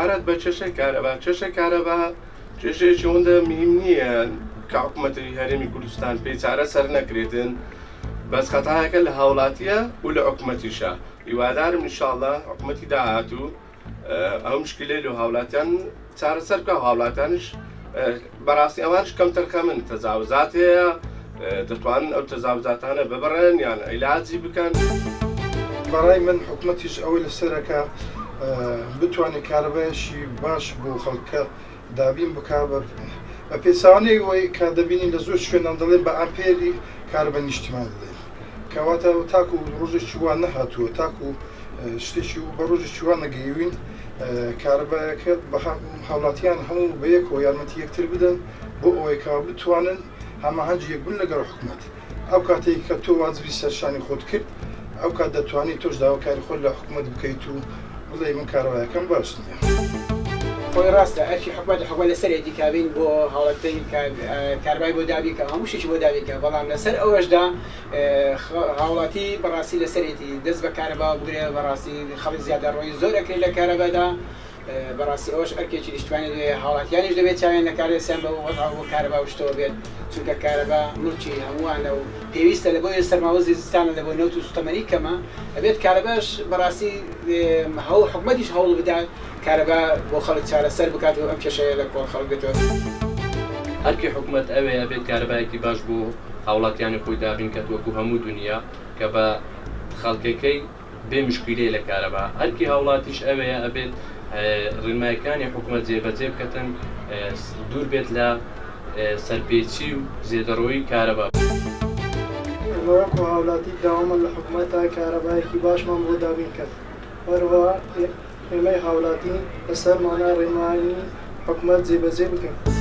عبارەت بە چێشەی کارەبا. چێشەی کارەبا چێشەیەکی هەندە مهم نییە کە حکوومەتی هەرێمی کوردستان پێی چارە سەر نەکرێتن، بەس خەتایەکە لە هاوڵاتیە و لە حکوومەتیشە. هیوادارم ئینشاڵڵا حکوومەتی داهاتوو ئەو مشکلەی لە هاوڵاتیان چارەسەر بکە، هاوڵاتیانش بەڕاستی ئەوانش کەمتر من تەجاوزات هەیە، دەتوانن ئەو تەجاوزاتانە ببڕێن یان عیلاجی بکەن. بەڕای من حکوومەتیش ئەوەی لەسەرەکە بتوانێت کارەبایەکی باش بۆ خەڵکە دابین بکا بە پێچوانەی وی کە دەبینین لە زۆر شوێنان دەڵێن بە ئامپێری کاربە نیشتمان دەڵێن، کەواتە تاکو ڕۆژێکی وان نەهاتووە، تاکو شتێکی بە ڕۆژێکی وان نەگەیوین کارەبایەکە بە هاوڵاتیان هەموو بە یەکەوە یارمەتی یەکتر بدەن بۆ ئەوەی کە بتوانن هەماهەنگ یەکبوون لەگەڵ حکوومەت. ئەو کاتێک کە تۆ واجبی سەرشانی خۆت کرد، ئەو کات دەتوانیت تۆش داواکاری خۆت لە حکوومەت بکەیت و بڵێ من کارەبایەکەم باش نییە. خۆی ڕاستە ئەرکی حکوومەت لەسەرێتی کابین بۆ هاوڵەتی کاربای بۆ دابیکە هەموو شتێکی بۆ دابیکە، بەڵام لەسەر ئەوەشدا هاوڵاتی بەڕاستی لەسەرێتی دەست بە کارەبا بگرێ، بەڕاستی خەڵک زیادە ڕۆی زۆر ئەکرێت لە کارەبادا، بەڕاستی ئەوش ئەرکێکی نیشتوانی هاوڵاتیانیش دەبێت چاوێن لە کارێسیان بە وەضع کارەبا وشتەوە بێت، چونکە کارەبا مڵکی هەمووانە و پێویستە لە بۆی سەرماوەزی زستانە لە بۆ نەوت و سوتەمەنی کەمە، ئەبێت کارەباش بەڕاستی حکوومەتیش هەوڵ بدات کارەبا بۆ خەڵک چارەسەر بکات و ئەم کێشەیە لە کۆڵ خەڵک بێتەوە. هەرکی حکوومەت ئەوەیە بێت کارەبایەکی باش بۆ هاوڵاتیانی خۆی دابین کە وەکو هەموو دنیا کە بە خەڵکەکەی بێ مشکلەی لە کارەبا. هەرکی هاوڵاتیش ئەوەیە ئەبێت ڕێنماییەکانی حکوومەت جێبەجێ بکەن، دوور بێت لە سەرپێچی و زێدەڕۆیی کارەبا. وەکو هاوڵاتی داوامە لە حکوومەتە کارەبایەکی باشمان بۆ دابین کرد، هەروەها ئێمەی هاوڵاتی لەسەرمانە ڕێنمایی حکوومەت جێبەجێ بکەین.